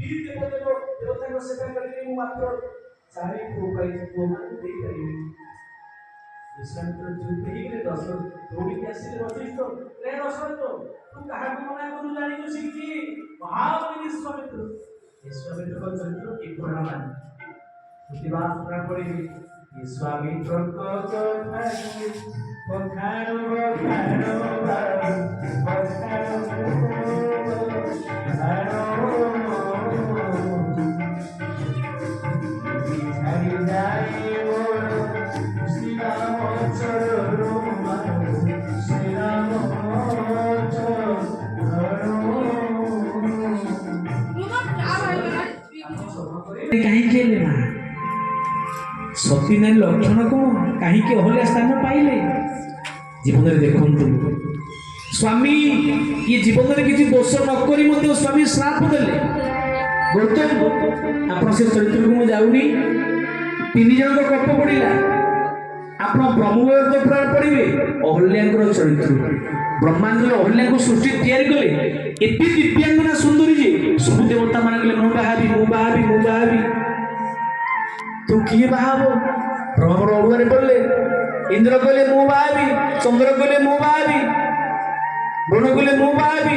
देवता सेवा करके मात्र चारि पुओ मान विश्वामित्र चुप ହେଇଗଲେ ଦୌଡ଼ିକି ଆସିଲେ ବଶିଷ୍ଠ ରେ ଦଶରଥ ତୁ କାହାକୁ ମନା କରୁ ଜାଣିଛୁ ଶିଖି ମହାବଳୀ ବିଶ୍ୱାମିତ୍ରଙ୍କ ଚରିତ୍ର କି ପୁରାଣ ମାନେ ପ୍ରତିବାଦ ପୁରାଣ ପଢ଼ିବି ବିଶ୍ୱାମିତ୍ରଙ୍କ କଥାକୁ ପଖାରୁ कहीं सती नारी लक्षण कौन कहीं अहल्या स्थान पाइले जीवन में देखु स्वामी ये जीवन में किसी दोष नक स्वामी श्राप देले गौतम आप चरित्र को मुझे जाऊनी तीन जन गप पड़ा आप ब्रह्मवेद पुराण पढ़े अहल्या चरित्र ब्रह्मांड अहल्या को सृष्टि तैयारी कले एति दिव्यांगना सुंदरी जी सब देवता मान कहले मु बाहाबी तू किए बाहाब ब्रह्म अड़ुआरे पड़े इंद्र कहले मु बाहाबी चंद्र कहले मु बाहाबी वरुण कहले मु बाहाबी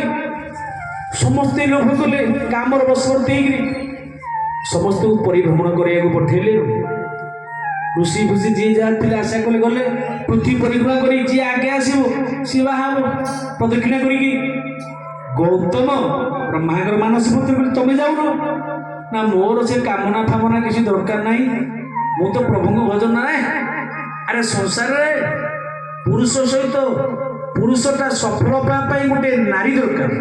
समस्ते लोभ कले कामर बसवर्ती समस्त परिभ्रमण करने पठेले ऋषि फुषि जी जहाँ आशा कले गले पृथ्वी परिक्रमा कर जी आगे आसो सी बाहाब प्रदक्षिणा करी गौतम ब्रह्मांगर मानस पुत्र तुम जाऊन ना मोर से कामना फामना किसी दरकार नहीं मु तो प्रभु को भजन ना अरे संसार पुरुष सहित पुरुषटा सफल पाई गोटे नारी दरकार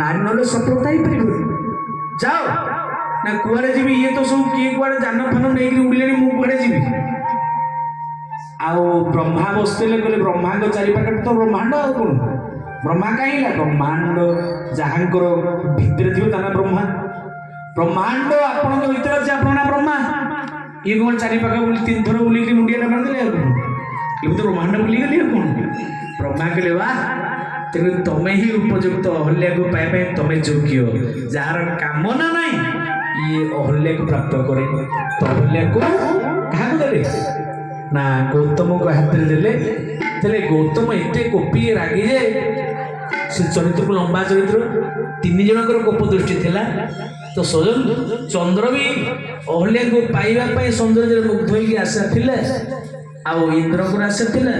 नारी ना सफलता ही पार जाओ ना कुआड़े जी ये तो सब किए कुआड़े जान फान नहीं उड़े मुझे जी ब्रह्मा बसते कहले ब्रह्मा चारिपाखे तो ब्रह्मांड आ कौन ब्रह्मा कहीं ब्रह्मांड जहाँ भितर थी ब्रह्मा ब्रह्मांड आपण भर अच्छे आप ब्रह्मा ये कौन चारिपाखे बुली 3 थर बुलिक मुंडिया मारदे ये तो ब्रह्मांड बुलीगली कौन ब्रह्मा कहले वाह तेरे तमें ही उपयुक्त अहल्या को पाइबा तमें योग्य जार कामना नहीं ये अहल्या को प्राप्त करे तो अहल्या को क्या देले ना गौतम को हाथ में देले गौतम एते कोपी रागी जे से चरित्र को लंबा चरित्र 3 जनकर कोप दृष्टि थिला तो स्वयं चंद्र भी अहल्या को पाइबा पई सौंदर्य मुग्ध होई आशा थिले आउ इंद्र को आशा थिले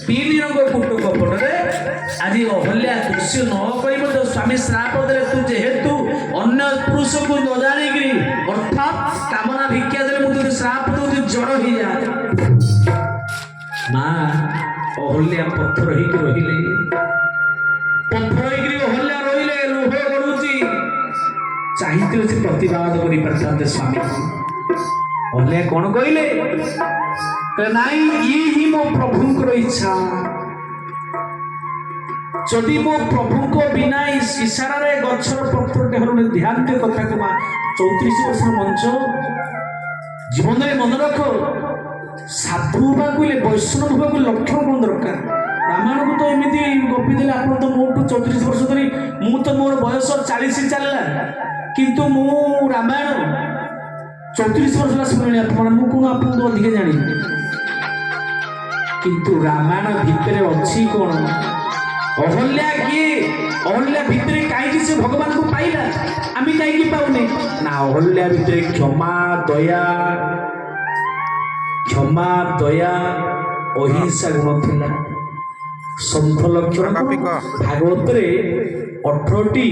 3 जनक कुट कपटरे आज अहल्या दृश्य न कई तो स्वामी श्राप देले तू जेहेतु अन्य पुरुष को न जानी अर्थात कामना भिक्षा देले मुझे श्राप दो जड़ ही जा माँ अहल्या पत्थर होकर रहिले पत्थर होकर अहल्या रहिले लोभ गड़ुची चाहिए से प्रतिवाद कर स्वामी अहल्या कौन कहले नाई ये ही मो प्रभुंकर इच्छा जदि मो प्रभु को बिना इशारे गचर पत्र टेहर ध्यान दे कथा को 34 वर्ष मंच जीवन में मन रख साधु बा कहले वैष्णव को लक्षण कौन दरकार रामायण को तो एमती गपी देले आप तो मोटू 34 वर्ष धरी मु तो मोर बयस 40 चलला किंतु मु रामायण 34 वर्ष शुणी आप कौन आप अधिक जानी किंतु रामायण भितर अच्छी कौन अहल्या किए अहल्या भितर कहीं से भगवान को पाइला आम कहीं पाऊने ना अहल्या भितर क्षमा दया अहिंसा गुण थिला संत लक्षण भागवत 18टी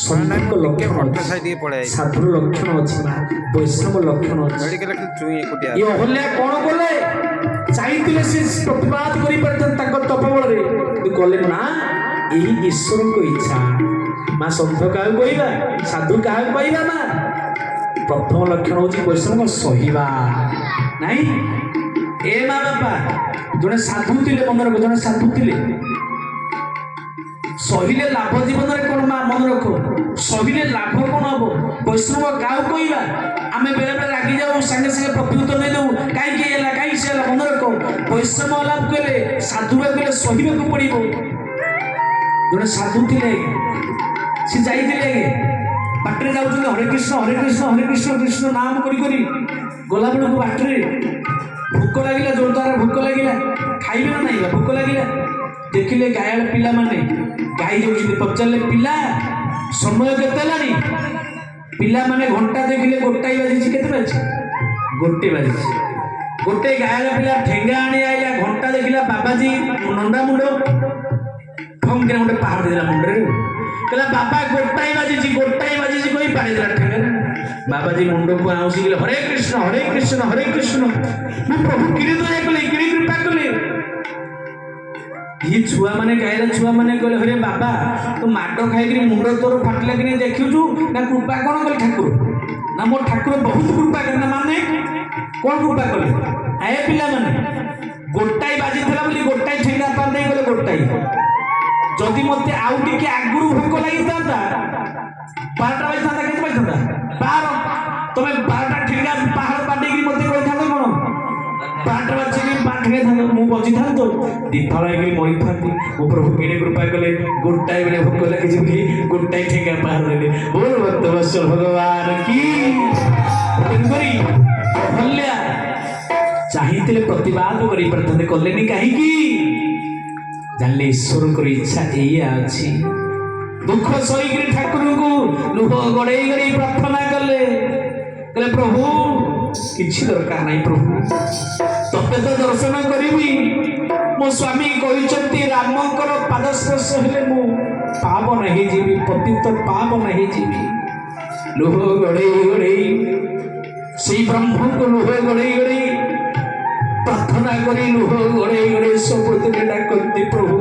संत लक्षण साधु लक्षण अच्छी वैष्णव लक्षण अच्छी ये अहल्या कौन कले चाहिए से प्रतिवाद कर तपबल कले ना यही ईश्वर को इच्छा माँ संत क्या कहवा साधु क्या कहवा ना प्रथम लक्षण हूँ वैष्णव सहिबा नहीं ए माँ बापा जड़े साधु थे मन रख जड़े साधु थे सहिले लाभ जीवन में कौन माँ मन रख सहिले लाभ कौन हम वैष्णव क्या कहवा आम बेले बेले रागी जाऊ सागे सागे प्रत्युत्तर नहीं दू कहीं कहीं से मन रख वैष्णव लाभ कले साधु कहले सहिबा को पड़ो जड़े साधु थे ସେ ଯାଇଥିଲେ ବାଟରେ ଯାଉଛନ୍ତି ହରେ କୃଷ୍ଣ ହରେ କୃଷ୍ଣ ହରେ କୃଷ୍ଣ କୃଷ୍ଣ ନାମ କରି କରି ଗଲାବେଳକୁ ବାଟରେ ଭୋକ ଲାଗିଲା, ଜୋରଦାର ଭୋକ ଲାଗିଲା, ଖାଇବେ ନା ନାହିଁ ଭୋକ ଲାଗିଲା। ଦେଖିଲେ ଗାୟାଳ ପିଲାମାନେ ଗାଈ ଯାଉଛନ୍ତି, ପଚାରିଲେ ପିଲା ସମୟ କେତେ ହେଲାଣି? ପିଲାମାନେ ଘଣ୍ଟା ଦେଖିଲେ ଗୋଟାଏ ବାଜିଛି। କେତେ ବାଜିଛି? ଗୋଟେ ବାଜିଛି। ଗୋଟେ ଗାୟାଳ ପିଲା ଠେଙ୍ଗା ଆଣି ଆଇଲା, ଘଣ୍ଟା ଦେଖିଲା ବାବାଜୀ ନଣ୍ଡା ମୁଣ୍ଡ ଠଙ୍ଗରେ ଗୋଟେ ପାହାଡ଼ ଦେଇଦେଲା ମୁଣ୍ଡରେ, କହିଲା ବାବା ଗୋଟାଏ ବାଜିଛି କହି ପାଣି ଦେଲା ଠେଙ୍ଗାରେ। ବାବାଜୀ ମୁଣ୍ଡକୁ ଆଉଁସି ଗଲେ ହରେ କୃଷ୍ଣ ହରେ କୃଷ୍ଣ ହରେ କୃଷ୍ଣ। ମୁଁ ପ୍ରଭୁ କିରି ଦୟା କଲେ, କିରି କୃପା କଲେ। ये छुआ माने गायर छुआ माने कहले हरे बाबा तो माड खाई मुंड तोर फाटला कि देखुचु ना कृपा कौन कले ठाकुर ना मो ठाकुर बहुत कृपा करना माने कौन कृपा कले आए पिला माने गोटाई बाजी थला बोली गोटाई ठेंगा पार नहीं गले गोटाई जदि मते आउ टिके आगुरु भोक लागि ताता 12टा बाजी थाता केते बाजी थाता 12 तमे 12टा ठेंगा पहाड़ पाटी कि मते कोइ थाता कोन 12टा बाजी कि 12 ठेंगा थाता मु बजी थातो दीपावली के मरी थाती वो प्रभु केने कृपा कले गोटाई बेले भोक लागि जिबी गोटाई ठेंगा पार देले बोल भक्त वत्सल भगवान की करी हल्ल्या चाहिए प्रतिवाद करी प्रथम कले कहीं जानले ईश्वर को इच्छा एया अच्छी दुख सही ठाकुर को लुह गड़े गड़े प्रार्थना कले कहले प्रभु किसी दरकार नहीं प्रभु तते तो दर्शन करी मो स्वामी कहते रामकर पादस्पर्श हेले मु पावन हो जीवी पतित पावन हो जीवी लुह गड़े गड़े से ब्रह्म को लुह गड़े गड़े प्रार्थना करी लुह गड़े गड़े सबुदिन डाकती प्रभु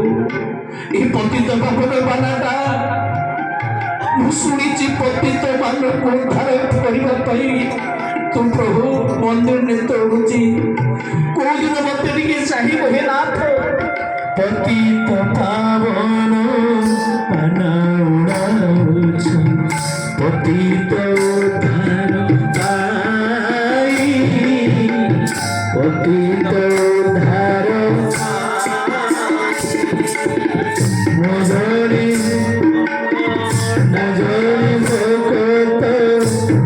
ये पतित पावन बानाटा शुणी पतित मान को उद्धार करने तू प्रभु मंदिर ने तोड़ुची कोई दिन मत चाहिए हे नाथ पतित पावन बनाउछु पतित उद्धार पतित उद्धार मजरे नजरे भगत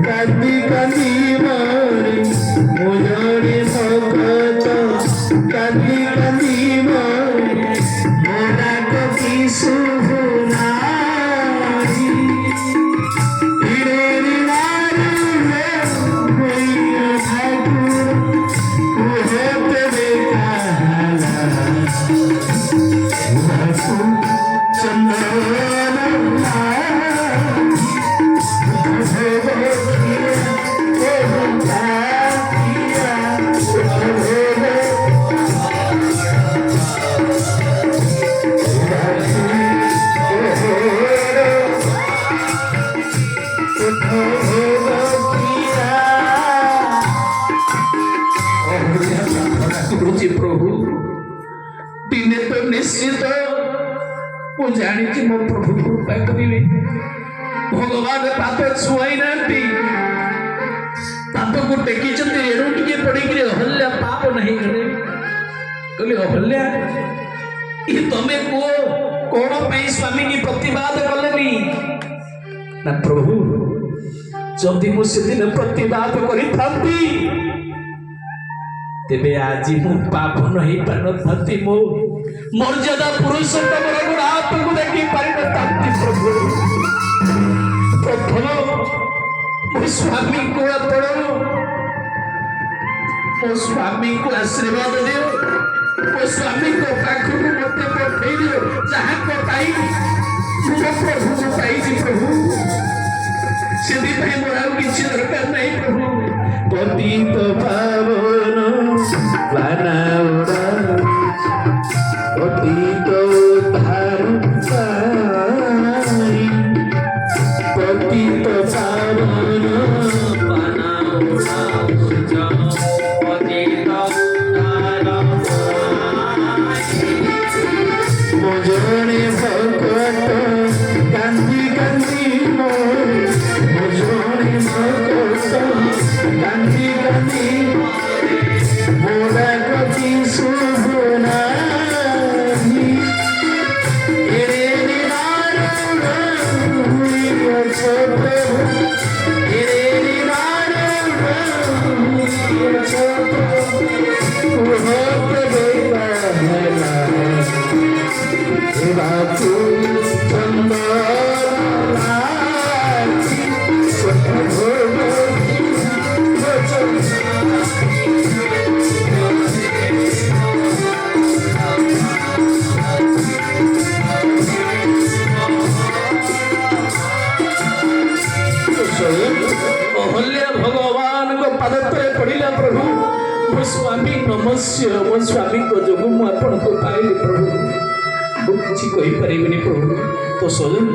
कांदी कांदी मारे मजरे भगत कांदी कांदी मारे मोरा कपि सुनारी हिरे नारी रे मैया ठाकुर प्रभु दिने तो निश्चित मु जानी मो प्रभु कृपा करेंगे भगवान पाप छुआई ना पाप को टेकी एणु टे पड़ी अहल्या पाप नहीं गले कहले अहल्या ये तमे को कौन पाई स्वामी की प्रतिवाद कलेनी ना प्रभु जदि मुझे दिन प्रतिवाद करी थांती तेबे आज मु पाप नहीं पारती मो मर्यादा पुरुषोत्तम रघुनाथ को देखी पारती प्रभु प्रथम मो स्वामी को आपण मो स्वामी को आशीर्वाद दियो मो स्वामी को पाख को मत पठे दियो जहाँ को पाई मो प्रभु को पाई प्रभु से मोर आउ किसी दरकार नहीं प्रभु पतित पावन बनाउरा पतित उद्धार पतित पावन बनाउरा पतित उद्धार मजरे भगत कांदी कांदी नमस्य मो स्वामी को जो मु आपण को पाइली प्रभु किसी कही परिबनी प्रभु तो स्वयं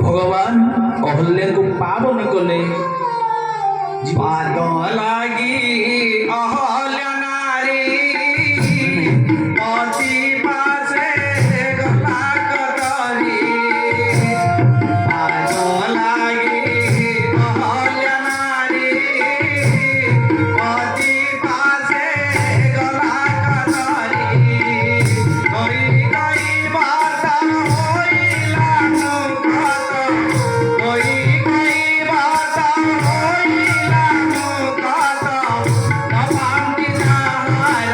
भगवान अहल्या को पावन कले पाद लागी अहल्या नारी अति पासे गला कटरी पाद लागी अहल्या नारी अति पासे गला कटरी कई कई बात होइला मुखत कई कई बात होइला मुखत नवांति नहार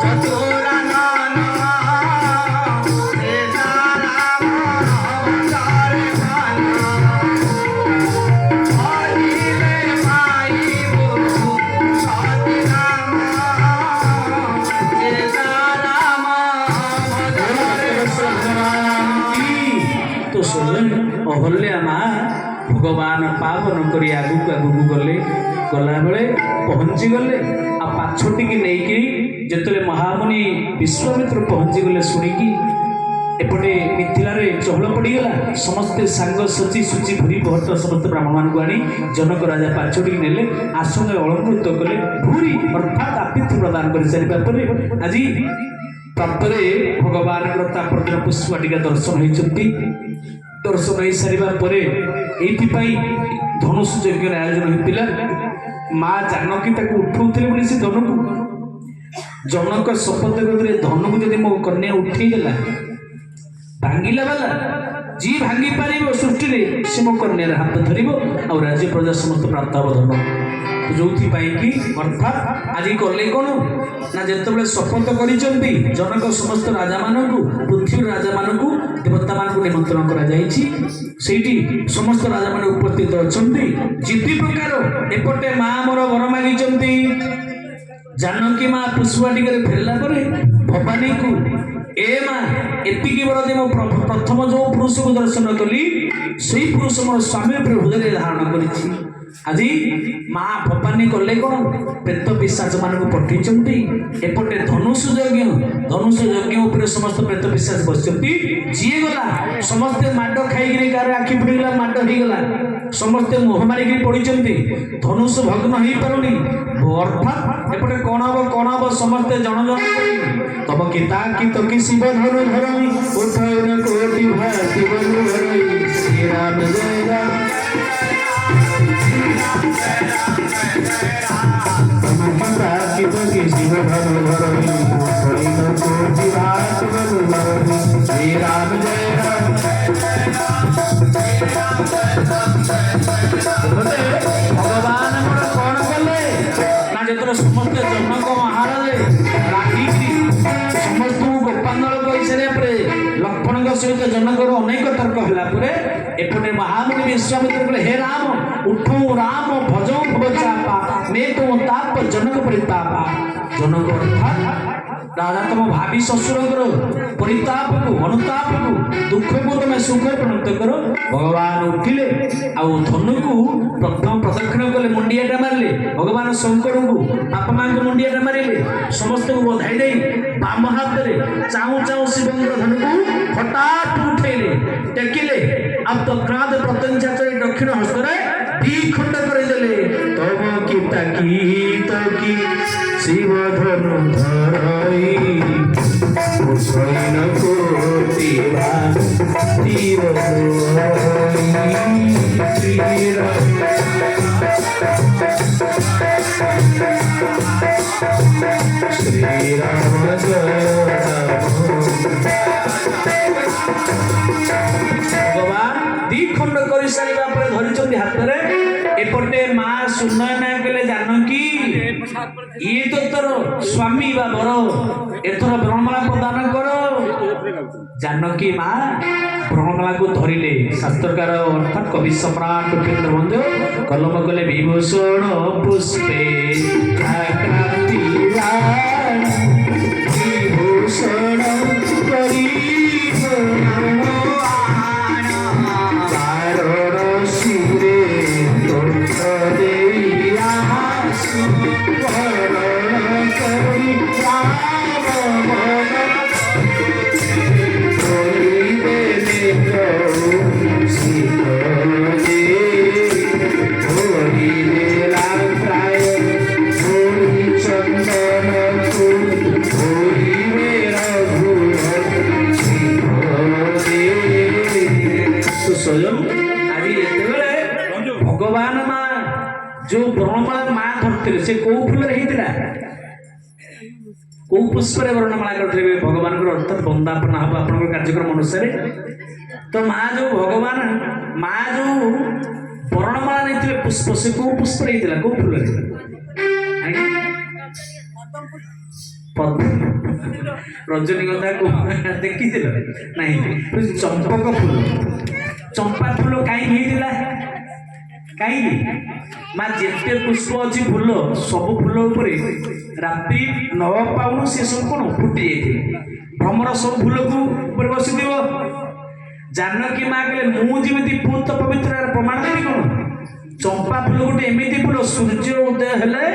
चतुर नाना से राम अवतार खाना हरिले माई बुधु सती राम से राम तो स्वयं अहल्या माँ भगवान पावन करी आगुक आगुक गले गला बेले पहुँची गले आ पाछटी की नहीं जिते महामुनि विश्वामित्र पहुँची गले शुणिकी एपटे मिथिला रे चहल पड़गला समस्ते सांग सची सूची भूरी भट्ट समस्त ब्राह्मण मान को आनी जनक राजा पाछटी नेले आसंग अलंकृत कले भूरी अर्थात आतिथ्य प्रदान कर सारिबा परे आज प्रातरे भगवान प्रतिदिन पुष्पटिका दर्शन होती दर्शन हो सारा पर ये धनुष यज्ञ आयोजन होता माँ जानकी उठाऊे से धन को जनक शपथ करते धन को जब मो कन्या उठेगला भांगिला वाला जी भांगी पार सृष्टि से मो कन्यार हाथ धर आ राज्य प्रजा समस्त प्राप्त हम धन जो कि अर्थात आज कले कौन ना जिते शपथ कर जनक समस्त राजा मानू पृथ्वी राजा मानू देवता मान निमंत्रण कर समस्त राजा मान उपस्थित अच्छा जिति प्रकार एपटे माँ मोर वर मागी जानकी माँ पुष्पाटिका फेरला भवानी को ए माँ एतिकी बड़ मो प्रथम जो पुरुष को दर्शन कली से पुरुष मोर स्वामी हृदय धारण कर आज माँ भवानी कले कौन प्रेत पिशाच मान पठे एपटे धनुष यज्ञ समस्त प्रेत पिशाच बस जी गला समस्ते माड खाई कार आखि फुटगला माड होगला समस्ते मुह मारिक पड़ी धनुष भग्न हो पारुनी अर्थात एपटे कौन हम समस्ते जन जन तब किता कि शिव धनु धरई उठन कोटि भाति बंधु धरई श्री राम जय राम शिव धनु धरई उठन कोटि भाति बंधु धरई श्री राम जय राम भगवान कौन कले ना जो समस्त जनक महाराज राखी समस्त गोपांगल कही सारे लक्ष्मण सहित जनक अनेक तर्क है एपटे महामुनि विश्वामित्र कहे हे राम उठो राम भजो भव चापा मे तो ताप जनक परितापा जनक अर्थात राजा तुम भावी ससुर परिताप को अनुताप को दुख को तुम सुख परिणत कर भगवान उठिले आउ धनु को प्रथम प्रदक्षिण कले मुंडियाटा मारे भगवान शंकर को बापा माँ को मुंडियाटा मारे समस्त को बधाई दे बाम हाथ में चाहू चाहू शिव धनु को हठात उठेले टेकिले अब तो क्रांत प्रत्यंचा दक्षिण हस्त दी खंड करदेले तब की शिव धनु धरई सैन कोटि भाति श्री राम भगवान दी ଖଣ୍ଡ କରିସାରିବା ପରେ ଧରିଛନ୍ତି ହାତରେ। ଏପଟେ ମା ସୁନୟନା କହିଲେ ଜାନକୀ ଇଏ ତ ତୋର ସ୍ୱାମୀ ବା ବର, ଏଥର ବ୍ରହ୍ମମାଳା ପ୍ରଦାନ କର। ଜାନକୀ ମା ବ୍ରହ୍ମମାଳାକୁ ଧରିଲେ। ଶାସ୍ତ୍ରକାର ଅର୍ଥାତ୍ କବି ସମ୍ରାଟ ଉପେନ୍ଦ୍ର ବନ୍ଧୁ କଲମ କଲେ ବିଭୂଷଣ ପୁଷ୍ପେ ଆକ୍ରାନ୍ତି ରାଣ ବିଭୂଷଣ ପରିଭ୍ରମଣ କାରଣ ଶିରେ ତୋଷ ଦେଇ ଆସୁ ବରଣ କରି ରାମ ମନ ধরিবে শিখরে ধরিবে প্রায় ধরি চন্দন ধরিবে রঘুর শিখরে। সুস্বয়ং আଜି যেତେବେଳେ ভগবান মা जो ব্রহ্মমালা মা ধরଥିଲେ ସେ କୋଉ ଫୁଲରେ ହେଇଥିଲା, କୋଉ ପୁଷ୍ପରେ ବର୍ଣ୍ଣମାଳା କରିଥିଲେ ଭଗବାନଙ୍କର ଅର୍ଥାତ୍ ବନ୍ଦାପନା ହବ ଆପଣଙ୍କର କାର୍ଯ୍ୟକ୍ରମ ଅନୁସାରେ। ତ ମା ଯୋଉ ଭଗବାନ ମା ଯୋଉ ବର୍ଣ୍ଣମାଳା ନେଇଥିଲେ ପୁଷ୍ପ, ସେ କୋଉ ପୁଷ୍ପରେ ହେଇଥିଲା, କୋଉ ଫୁଲରେ? ରଜନୀଗନ୍ଧା ଦେଖିଥିଲ ନାହିଁ? ଚମ୍ପକ ଫୁଲ, ଚମ୍ପା ଫୁଲ କାହିଁକି ହେଇଥିଲା? କାହିଁକି? ମା ଯେତେ ପୁଷ୍ପ ଅଛି ଫୁଲ, ସବୁ ଫୁଲ ଉପରେ ରାତ୍ରି ନ ପାଉଣୁ ସେ ସବୁ କଣ ଫୁଟି ଯାଇଥିଲେ। ଭ୍ରମର ସବୁ ଫୁଲକୁ ଉପରେ ବସିଥିବ। ଜାନକୀ ମା କହିଲେ ମୁଁ ଯେମିତି ପୂତ ପବିତ୍ର ପ୍ରମାଣ ଦେବି କଣ? ଚମ୍ପା ଫୁଲ ଗୋଟେ ଏମିତି ଫୁଲ ସୂର୍ଯ୍ୟ ଉଦୟ ହେଲେ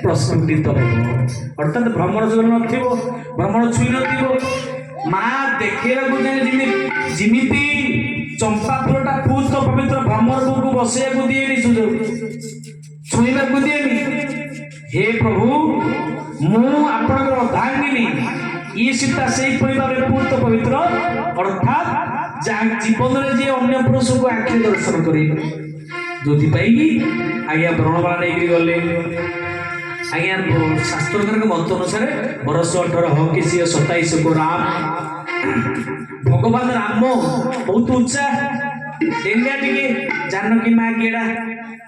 ପ୍ରସ୍ଫୁଟିତ ହେବ, ଅର୍ଥାତ୍ ଭ୍ରମର ଯୋଉ ନଥିବ, ଭ୍ରମର ଛୁଇଁ ନଥିବ। ମା ଦେଖେଇବାକୁ ଯାଏ ଯେମିତି ଚମ୍ପା ଫୁଲଟା ପୂତ ପବିତ୍ର ଭ୍ରମରକୁ ବସେଇବାକୁ ଦିଏନି, ସୁଯୋଗ ଛୁଇଁବାକୁ ଦିଏନି। हे प्रभु मु आपणकर अर्धांगिनी ये सीता से भाव पूर्त पवित्र, अर्थात जीवन में जी अन्य पुरुष को आखि दर्शन कर जो आज्ञा ब्रह्ममाला नहीं गले। आज्ञा शास्त्र मत अनुसार बरस 18 हो कि 27 को राम भगवान राम बहुत उच्चा डेंगा टे जानकी माँ गेड़ा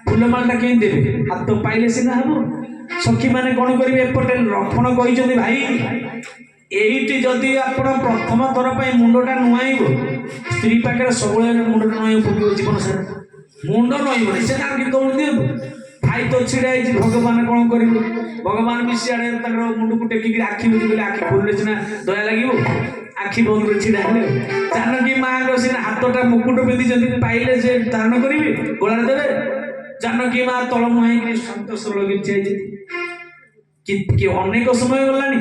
फुलमाला के देवे हाथ पाइले सीना हम सखी मैंने कौन करेंगे। एपटे लक्ष्मण कहते भाई এইটি যদি আপনার প্রথম থর পাই মুন্ডটা নুয়াইব স্ত্রী পাখে সবুলে মুন্ডটা নুয়াইব পড়ব জীবন সারা মুন্ড নইবনি সে তাকে দৌড় দিব। ভাই তো ছিড়া হয়েছি ভগবান কোণ করবে, ভগবান বি সিয়াড়ে তার মুন্ডକୁ টেকিকি আখি বুঝি বলে আখি খুললে সিনা দয়া লাগিব, আখি বন্ধ করে ছিড়া হলে। জানকী মাঙ্ক সিনা হাতটা মুকুট পিঁধিଛନ୍ତି পাইলে সে ধারণ করিবে গোড়াରେ দেবে। জানকী মা তଳ ମୁହାଁଇକି ଶାନ୍ତ ସରଳ ହେଇଯାଇଛି। कि अनेक समय गलानी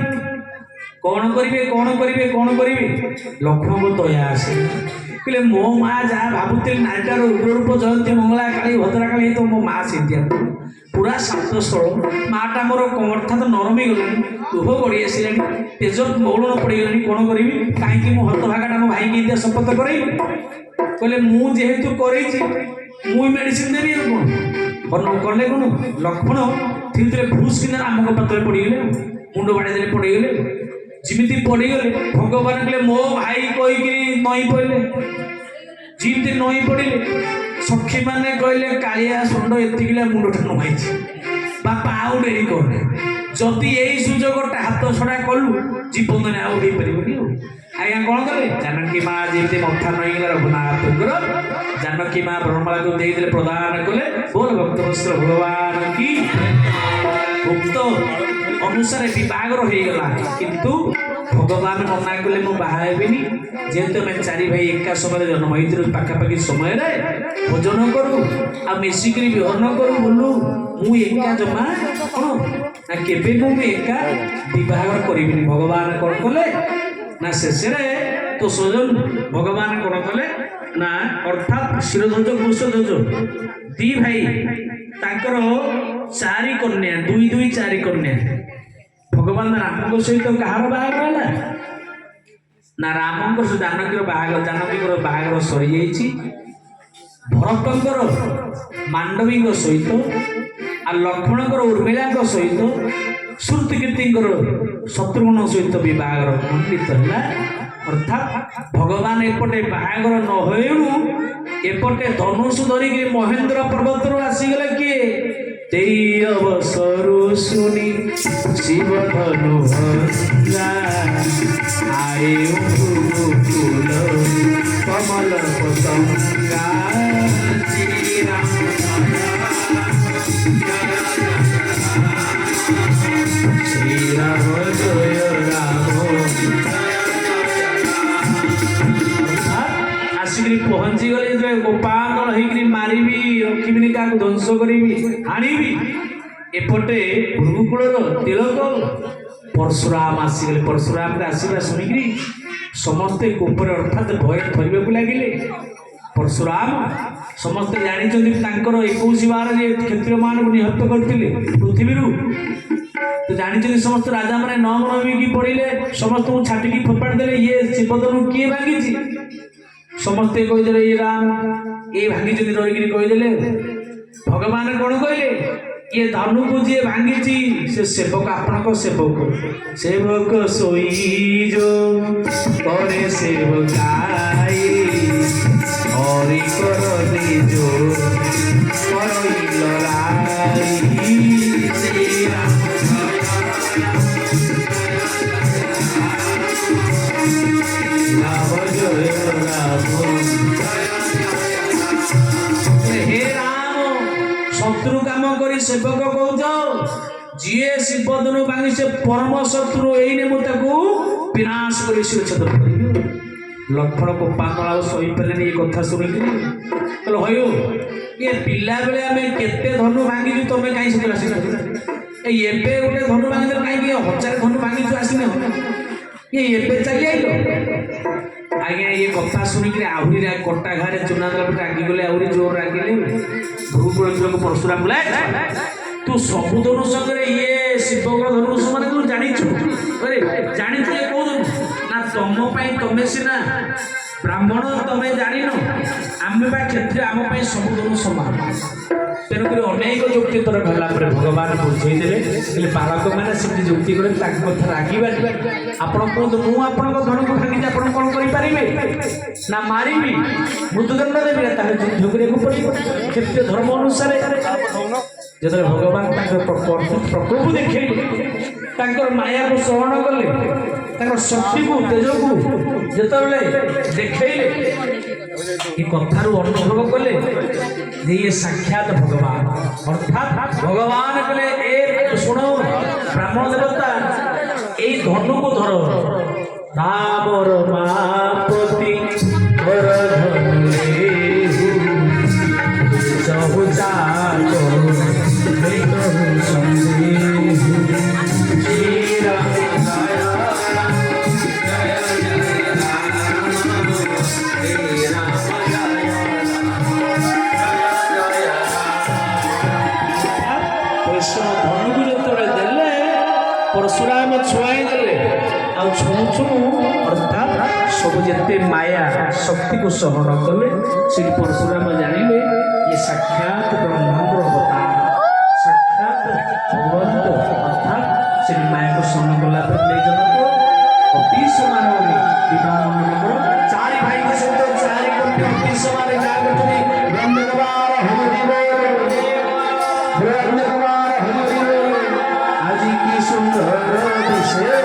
कौन करेंगे कौन करेंगे कौन करेंगे लक्ष्मण को दया आसे कहले मो माँ जहाँ भावुली नायिकार उग्ररूप जयंती मंगला काली भद्रा काली तो मो माँ से पूरा शांत स्थल माटा मोर अर्थात नरमी गलानी लुह गड़ी आसला तेज मौलन पड़गलानी कौन करी कहीं मो हत भागाटा मो भाई की शपथ कर कहले मुझे कर मेडिसिन देवी कौन कले कौन लक्ष्मण धीरे भूस कि आमक पात्र पड़गले मुंड बाड़ी पड़गले जिमिति पड़गले भगवान कहले मो भाई कहीकि नई पड़े जिमती नई पड़े सखी मैंने कहले कालिया षंड एतिकला मुंडटा नुआई बापा आउ डेरी करने जदि यही सुजोगटा हाथ छड़ा कलु जीवन में आउ हो पार आज्ञा कौन कले जानकी माँ जमी मथा नईगला रघुनाथर जानकी माँ ब्रह्ममाला को दे प्रदान कले बोल भक्त वस्त्र भगवान की भुक्त अनुसार विवाहर हो गला किंतु भगवान मना कले मु बाहाबी जेहेतु आम चारि भाई एका समय जन्म होती पाखापाखि समय भोजन करूँ आ मिसिक विहन करूँ बोलू मु एका जमा कौन ना केबे एका विवाह करी भगवान कौन कले ना शेष तो स्वजन भगवान कौन कले ना अर्थात शिरोध्वज वृषध्वज दी भाई ताकर चारि कन्या दुई दुई चारि कन्या भगवान राम सहित कहार बाहागर है ना राम जानकी बाहागर जानकी बाहागर सरी जाइए भरतर मांडवी सहित आ लक्ष्मण उर्मिला सहित श्रुतिकीर्ति शत्रुघ्न सहित बाहागर खंडित है ଅର୍ଥାତ୍ ଭଗବାନ ଏପଟେ ବାହାଘର ନ ହେଉଣୁ ଏପଟେ ଧନୁଷ ଧରିକି ମହେନ୍ଦ୍ର ପର୍ବତରୁ ଆସିଗଲେ କିଏ ତେଇ ଅବସରୁ ଶୁଣି ଶିବ ଧନୁ ଭଙ୍ଗା ଆଏ ଫୁଲ କମଲ ପତଙ୍ଗା ଶ୍ରୀରାମ ଶ୍ରୀରାମ ଜୟ ରାମ ଆସିକିରି ପହଞ୍ଚି ଗଲେ ଯେତେବେଳେ ଗୋପାଳ ହେଇକିରି ମାରିବି ରଖିବିନି କାହାକୁ ଧ୍ୱଂସ କରିବି ଆଣିବି ଏପଟେ ଭୃଗୁକୁଳର ତିଳକ ପରଶୁରାମ ଆସିଗଲେ ପରଶୁରାମରେ ଆସିବା ଶୁଣିକିରି ସମସ୍ତେ କୋପରେ ଅର୍ଥାତ୍ ଭୟ ଧରିବାକୁ ଲାଗିଲେ ପରଶୁରାମ ସମସ୍ତେ ଜାଣିଛନ୍ତି ତାଙ୍କର 21 ବାରରେ କ୍ଷତ୍ରିୟମାନଙ୍କୁ ନିହତ କରିଥିଲେ ପୃଥିବୀରୁ ତ ଜାଣିଛନ୍ତି ସମସ୍ତ ରାଜାମାନେ ନମ ନମିକି ପଡ଼ିଲେ ସମସ୍ତଙ୍କୁ ଛାଟିକି ଫୋପାଡ଼ି ଦେଲେ ଇଏ ଶିବଧନୁ କିଏ ଭାଙ୍ଗିଛି ସମସ୍ତେ କହିଦେଲେ ଇଏ ରାମ ଇଏ ଭାଙ୍ଗିଛନ୍ତି ରହିକିରି କହିଦେଲେ ଭଗବାନ କ'ଣ କହିଲେ ଇଏ ଧନୁକୁ ଯିଏ ଭାଙ୍ଗିଛି ସେ ସେବକ ଆପଣଙ୍କ ସେବକ ସେବକ ଶୋଇ କରେ ସେବକାଇ ହରି କର ନିଜ କରଇ ଲରାଇ ଶ୍ରୀରାମ ଜୟ ରାମ हे राम शत्रु काम करी सेवक कौच जीए शिवधनु भांगी से परम शत्रु एने मुझे विनाश कर लक्ष्मण को पागल सही पारे ये कथा शुणिक हयो ये पिला बेले आम केते धनु भांगी तुम कहीं से एबे गोटे धनु भांगी कहीं 1000 धनु भांगी आसने ये चली आइल आज्ञा ये कथा शुणिक आहरी कटा घारे चुना दल रागिगले आहरी जोर रागिले भृगुकुल को परशुराम बोले तू सबु धनुष संगे ये शिवकर धनुष माने तू जानिछु अरे जानिछु ये कौ धनुष ना तुम तमें सीना ब्राह्मण तमें जानिन आम बा क्षत्रिय आम सबु धनुष समान तेणुक अनेक जुक्ति तर गला भगवान बुझेदेले बालक मैंने से जुक्ति करें कथा रागिबा आपण कहतु मु आप धन को भांगी आप कौन करें ना मारि मृत्युदंड देवी युद्ध करने पड़ो क्षत्रिय धर्म अनुसार जो भगवान प्रकोप देखे माया को सहन कले शक्ति को तेज को जो देखले ये कथारू अनुभव कले ये साक्षात भगवान अर्थात भगवान कले ए शुण ब्राह्मण देवता ये धनु को धर रामर मापति धर धनु धनुक जो देले परशुराम छुआई देले छुँ छुँ अर्थात सब जिते माया शक्ति को सहन कले से परशुराम जानिले ये साक्षात ब्रह्मांडर अवतार साक्षात भगवंत अर्थात से माया को सहन कला जनक अति समान विवाह चारि भाई के सहित 4 कोटी अति समान आज की सुंदर दिशे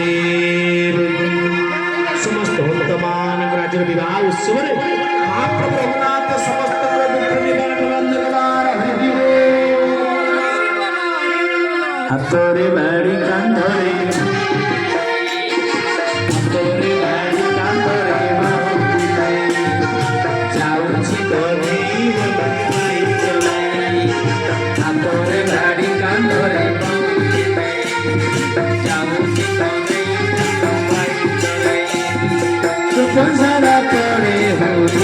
ମହାଦେବ ସମସ୍ତ ଭକ୍ତମାନଙ୍କ ରାଜ୍ୟର ବିବାହ ଉତ୍ସବରେ ମହାପ୍ରଭୁ ରଘୁନାଥ ସମସ୍ତଙ୍କର ଦୁଃଖ ନିବାରଣ ବନ୍ଧନବାର ହୋଇଥିବେ। ହାତରେ ବାଡ଼ି କାନ୍ଧରେ ଯାଉଛି କରେଇ ବାଇ ଚଲାଇ ହାତରେ ବାଡ଼ି କାନ୍ଧରେ ଯାଉଛି ସଂସାର ପରେ ହୋଇ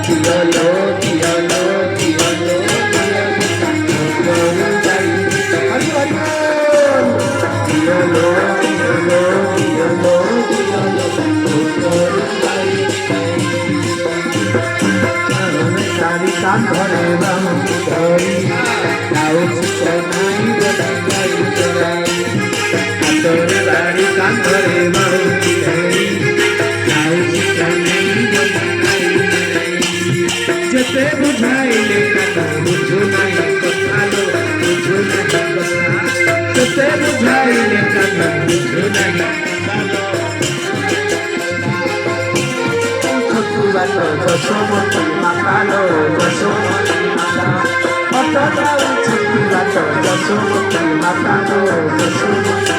ଦିଅଲୋ ଦିଅଲୋ ଦିଅଲୋ ଦିଅଲୋ ଯାଇ ହରି ହରି ଦିଅଲୋ ଦିଅଲୋ ଦିଅଲୋ ଦିଅଲୋ ଯାଇ ତାରି କାନ୍ଧରେ ବାହୁନି ଧରି ଯାଉଛି କନାଇ ବଟାଇ ଚରାଇ ହାତରେ ବାଡ଼ି କାନ୍ଧରେ ବାହୁନି ଧରି ଯାଉଛି କନାଇ ବଟାଇ ଚରାଇ ଯେତେ ବୁଝାଇଲେ କାନ ବୁଝୁ ନାହିଁ କଥା ଲୋ ବୁଝୁ ନାହିଁ କଥା ଯେତେ ବୁଝାଇଲେ କାନ ବୁଝୁ ନାହିଁ କଥା ଲୋ ବାଟ ଯଶୋମତୀ ମାତା ଲୋ ଯଶୋମତୀ ମାତା ଅଟ ଯାଉଛି ବାଟ ଯଶୋମତୀ ମାତା ଲୋ ଯଶୋମତୀ